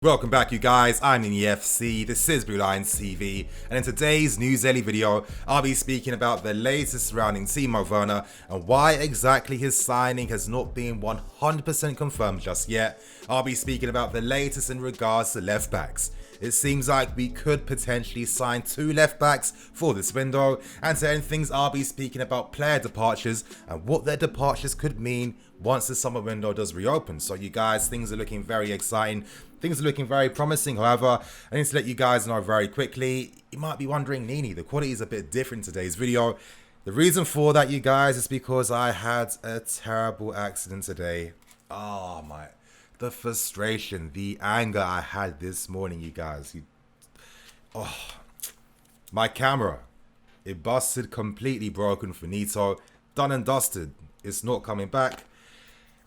Welcome back you guys, I'm in the FC, this is Blue Lions TV, and in today's News Daily video, I'll be speaking about the latest surrounding Timo Werner and why exactly his signing has not been 100% confirmed just yet. I'll be speaking about the latest in regards to left backs. It seems like we could potentially sign 2 left backs for this window, and to end things I'll be speaking about player departures and what their departures could mean once the summer window does reopen. So you guys, things are looking very exciting. Things are looking very promising. However, I need to let you guys know very quickly, you might be wondering, Nini, the quality is a bit different in today's video. The reason for that, you guys, is because I had a terrible accident today. Oh my, the frustration, the anger I had this morning, you guys. My camera, it busted, completely broken, finito, done and dusted. It's not coming back.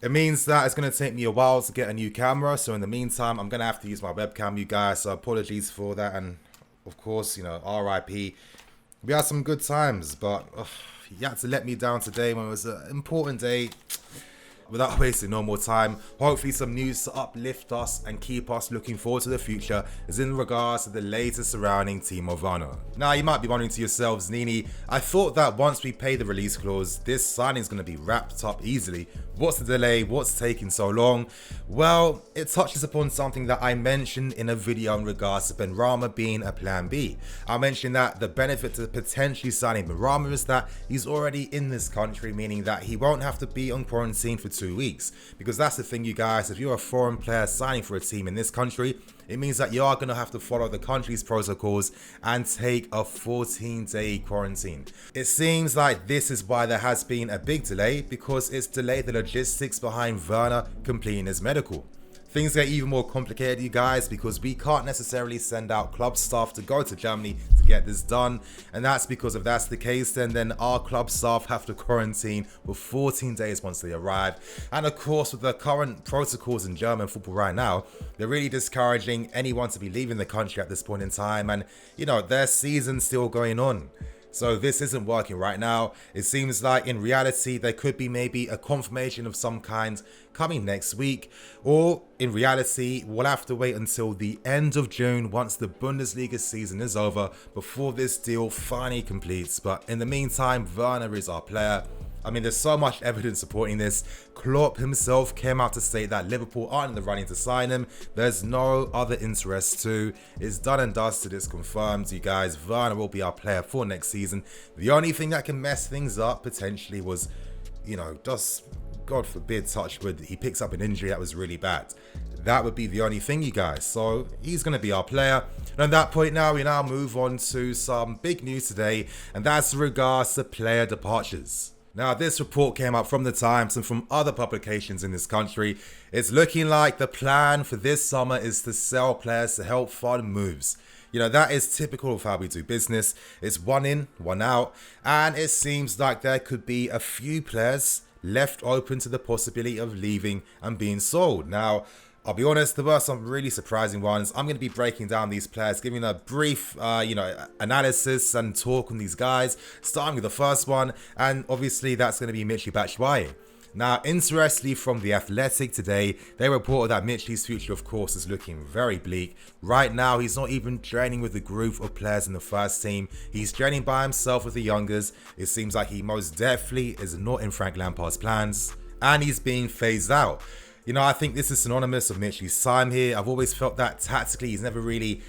It means that it's going to take me a while to get a new camera, so in the meantime, I'm going to have to use my webcam, you guys, so apologies for that, and of course, you know, RIP. We had some good times, but you had to let me down today when it was an important day. Without wasting no more time, hopefully some news to uplift us and keep us looking forward to the future is in regards to the latest surrounding Timo Werner. Now you might be wondering to yourselves, Nini, I thought that once we pay the release clause, this signing is going to be wrapped up easily. What's the delay? What's taking so long? Well, it touches upon something that I mentioned in a video in regards to Benrahma being a plan B. I mentioned that the benefit to potentially signing Benrahma is that he's already in this country, meaning that he won't have to be on quarantine for 2 weeks. Because that's the thing, you guys, if you're a foreign player signing for a team in this country, it means that you are going to have to follow the country's protocols and take a 14-day quarantine. It seems like this is why there has been a big delay, because it's delayed the logistics behind Werner completing his medical. Things get even more complicated, you guys, because we can't necessarily send out club staff to go to Germany to get this done. And that's because if that's the case, then our club staff have to quarantine for 14 days once they arrive. And of course, with the current protocols in German football right now, they're really discouraging anyone to be leaving the country at this point in time. And, you know, their season's still going on. So this isn't working right now. It seems like in reality there could be maybe a confirmation of some kind coming next week, or in reality we'll have to wait until the end of June once the Bundesliga season is over before this deal finally completes. But in the meantime, Werner is our player. I mean, there's so much evidence supporting this. Klopp himself came out to state that Liverpool aren't in the running to sign him. There's no other interest too. It's done and dusted, it's confirmed, you guys. Werner will be our player for next season. The only thing that can mess things up potentially was, you know, just, God forbid, touch wood, he picks up an injury that was really bad. That would be the only thing, you guys. So he's going to be our player. And at that point now, we now move on to some big news today, and that's in regards to player departures. Now, this report came out from the Times and from other publications in this country. It's looking like the plan for this summer is to sell players to help fund moves. You know, that is typical of how we do business. It's one in, one out. And it seems like there could be a few players left open to the possibility of leaving and being sold. Now, I'll be honest, there were some really surprising ones. I'm going to be breaking down these players, giving a brief, analysis and talk on these guys, starting with the first one, and obviously that's going to be Michy Batshuayi. Now, interestingly, from The Athletic today, they reported that Michy's future, of course, is looking very bleak. Right now, he's not even training with the group of players in the first team. He's training by himself with the youngers. It seems like he most definitely is not in Frank Lampard's plans, and he's being phased out. You know, I think this is synonymous of Michy's time here. I've always felt that tactically he's never really,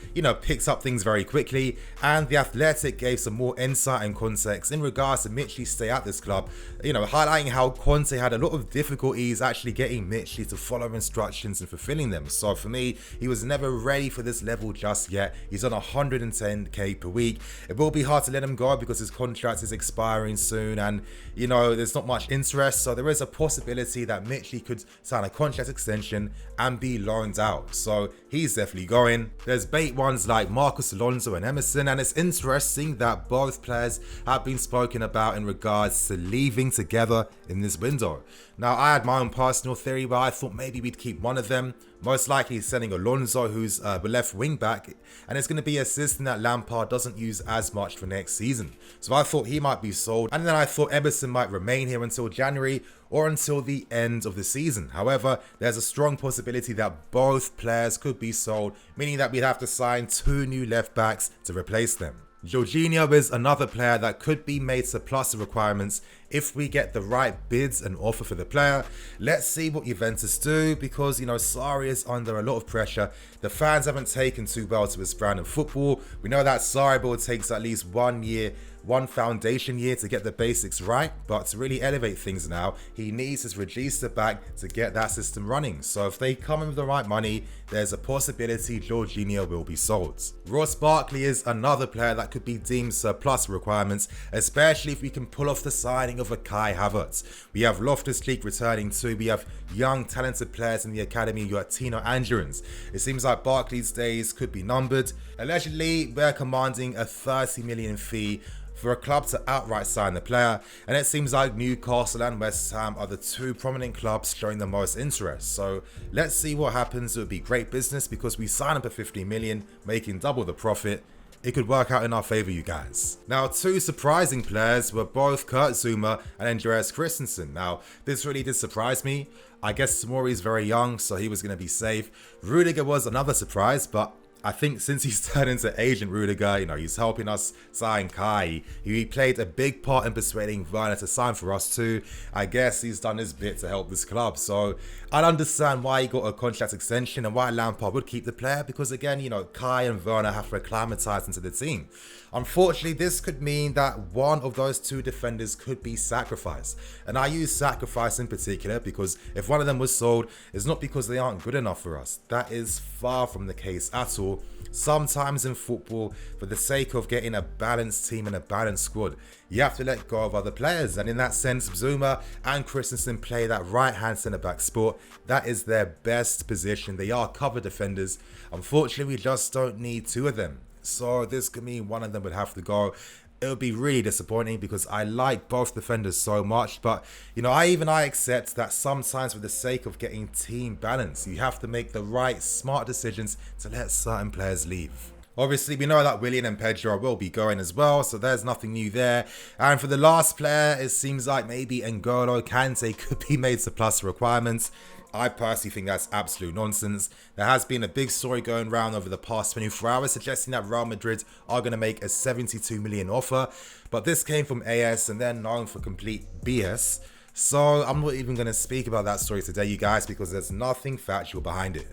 picked up things very quickly. And The Athletic gave some more insight and context in regards to Michy's stay at this club. Highlighting how Conte had a lot of difficulties actually getting Michy to follow instructions and fulfilling them. So for me, he was never ready for this level just yet. He's on 110k per week. It will be hard to let him go because his contract is expiring soon. And, there's not much interest. So there is a possibility that Michy could sign a contract extension and be loaned out. So he's definitely going. There's bait ones like Marcus Alonso and Emerson, and it's interesting that both players have been spoken about in regards to leaving together in this window. Now, I had my own personal theory where I thought maybe we'd keep one of them, most likely sending Alonso, who's the left wing back, and it's going to be a system that Lampard doesn't use as much for next season. So I thought he might be sold, and then I thought Emerson might remain here until January or until the end of the season. However, there's a strong possibility that both players could be sold, meaning that we'd have to sign 2 new left backs to replace them. Jorginho is another player that could be made surplus requirements if we get the right bids and offer for the player. Let's see what Juventus do, because, you know, Sarri is under a lot of pressure. The fans haven't taken too well to his brand of football. We know that Sarri board takes at least 1 year, 1 foundation year to get the basics right, but to really elevate things now, he needs his regista back to get that system running. So if they come in with the right money, there's a possibility Jorginho will be sold. Ross Barkley is another player that could be deemed surplus requirements, especially if we can pull off the signing of a Kai Havertz. We have Loftus-Cheek returning too. We have young talented players in the academy. You got Tino Andreas. It seems like Barkley's days could be numbered. Allegedly, we're commanding a 30 million fee for a club to outright sign the player, and it seems like Newcastle and West Ham are the 2 prominent clubs showing the most interest. So let's see what happens. It would be great business because we sign up at 50 million, making double the profit. It could work out in our favour, you guys. Now, 2 surprising players were both Zuma and Andreas Christensen. Now, this really did surprise me. I guess Tomori's very young, so he was going to be safe. Rudiger was another surprise, but I think since he's turned into agent Rudiger, you know, he's helping us sign Kai. He played a big part in persuading Werner to sign for us too. I guess he's done his bit to help this club. So I'd understand why he got a contract extension and why Lampard would keep the player, because again, you know, Kai and Werner have to acclimatise into the team. Unfortunately, this could mean that one of those 2 defenders could be sacrificed. And I use sacrifice in particular because if one of them was sold, it's not because they aren't good enough for us. That is far from the case at all. Sometimes in football, for the sake of getting a balanced team and a balanced squad, you have to let go of other players. And in that sense, Zuma and Christensen play that right-hand centre-back spot. That is their best position. They are cover defenders. Unfortunately, we just don't need 2 of them. So this could mean one of them would have to go. It would be really disappointing because I like both defenders so much. But, you know, I accept that sometimes for the sake of getting team balance, you have to make the right smart decisions to let certain players leave. Obviously, we know that Willian and Pedro will be going as well, so there's nothing new there. And for the last player, it seems like maybe N'Golo Kante could be made surplus requirements. I personally think that's absolute nonsense. There has been a big story going around over the past 24 hours suggesting that Real Madrid are going to make a 72 million offer. But this came from AS and they're known for complete BS. So I'm not even going to speak about that story today, you guys, because there's nothing factual behind it.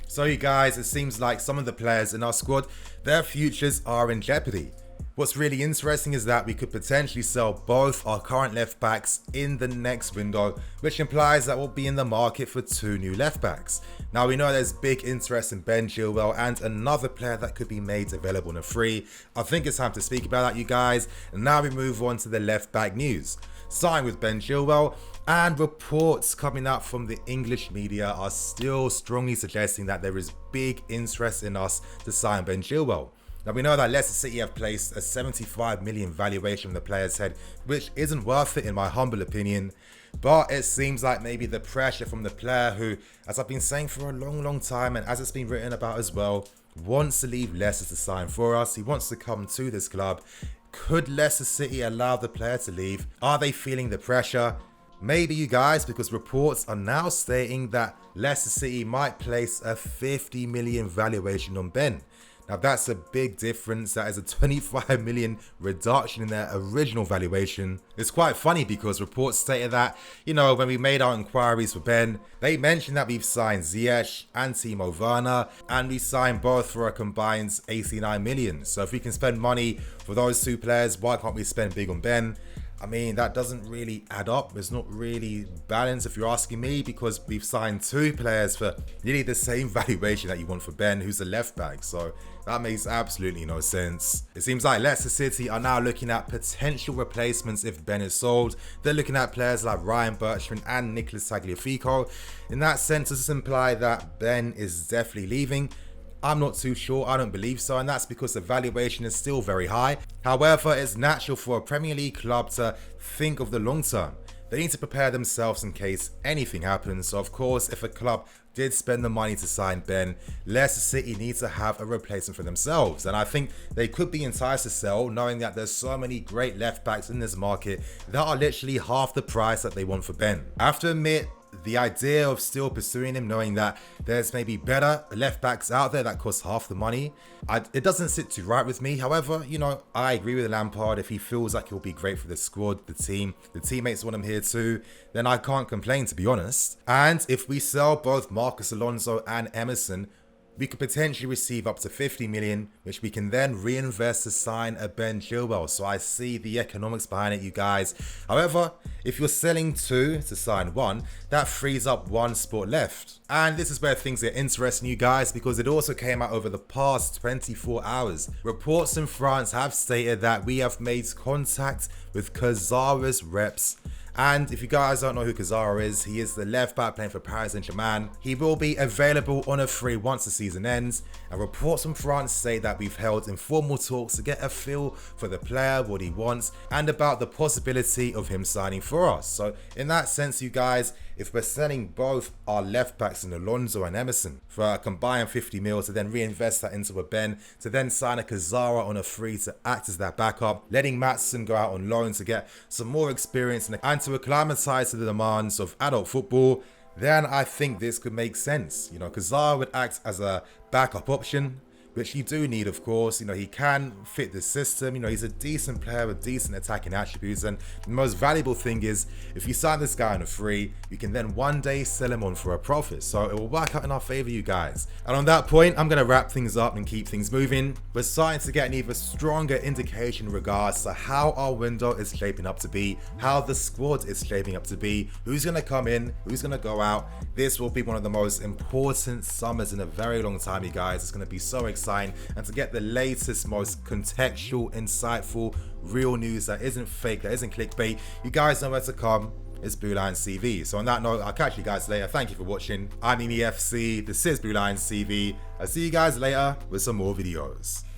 So you guys, it seems like some of the players in our squad, their futures are in jeopardy. What's really interesting is that we could potentially sell both our current left backs in the next window, which implies that we'll be in the market for 2 new left backs. Now we know there's big interest in Ben Chilwell and another player that could be made available on a free. I think it's time to speak about that, you guys. And now we move on to the left back news. Starting with Ben Chilwell, and reports coming out from the English media are still strongly suggesting that there is big interest in us to sign Ben Chilwell. Now we know that Leicester City have placed a 75 million valuation on the player's head, which isn't worth it in my humble opinion. But it seems like maybe the pressure from the player who, as I've been saying for a long time and as it's been written about as well, wants to leave Leicester to sign for us. He wants to come to this club. Could Leicester City allow the player to leave? Are they feeling the pressure? Maybe, you guys, because reports are now stating that Leicester City might place a 50 million valuation on Ben. Now that's a big difference. That is a 25 million reduction in their original valuation. It's quite funny because reports stated that, you know, when we made our inquiries for Ben, they mentioned that we've signed Ziyech and Timo Werner, and we signed both for a combined 89 million. So if we can spend money for those 2 players, why can't we spend big on Ben? I mean, that doesn't really add up. It's not really balanced if you're asking me, because we've signed 2 players for nearly the same valuation that you want for Ben, who's a left back. So that makes absolutely no sense. It seems like Leicester City are now looking at potential replacements if Ben is sold. They're looking at players like Ryan Bertrand and Nicolas Tagliafico. In that sense, does this imply that Ben is definitely leaving? I'm not too sure, I don't believe so, and that's because the valuation is still very high. However, it's natural for a Premier League club to think of the long term. they need to prepare themselves in case anything happens. So of course, if a club did spend the money to sign Ben, Leicester City needs to have a replacement for themselves. And I think they could be enticed to sell, knowing that there's so many great left backs in this market that are literally half the price that they want for Ben. I have to admit, the idea of still pursuing him, knowing that there's maybe better left backs out there that cost half the money, it doesn't sit too right with me. However, you know, I agree with Lampard. If he feels like he'll be great for the squad, the team, the teammates want him here too, then I can't complain, to be honest. And if we sell both Marcus Alonso and Emerson, we could potentially receive up to 50 million, which we can then reinvest to sign a Ben Chilwell. So I see the economics behind it, you guys. However, if you're selling 2 to sign 1, that frees up 1 spot left. And this is where things get interesting, you guys, because it also came out over the past 24 hours. Reports in France have stated that we have made contact with Kurzawa's reps. And if you guys don't know who Kurzawa is, he is the left back playing for Paris Saint-Germain. He will be available on a free once the season ends. And reports from France say that we've held informal talks to get a feel for the player, what he wants, and about the possibility of him signing for us. So in that sense, you guys, if we're selling both our left backs in Alonso and Emerson for a combined 50 mil to then reinvest that into a Ben, to then sign a Kurzawa on a free to act as that backup, letting Maatsen go out on loan to get some more experience and to acclimatise to the demands of adult football, then I think this could make sense. You know, Kurzawa would act as a backup option, which you do need, of course. You know, he can fit the system. You know, he's a decent player with decent attacking attributes. And the most valuable thing is, if you sign this guy on a free, you can then one day sell him on for a profit. So it will work out in our favor, you guys. And on that point, I'm going to wrap things up and keep things moving. We're starting to get an even stronger indication in regards to how our window is shaping up to be, how the squad is shaping up to be, who's going to come in, who's going to go out. This will be one of the most important summers in a very long time, you guys. It's going to be so exciting. And to get the latest, most contextual, insightful, real news that isn't fake, that isn't clickbait, you guys know where to come. It's Blue Lions TV. So on that note, I'll catch you guys later. Thank you for watching. I'm EFC. This is Blue Lions TV. I'll see you guys later with some more videos.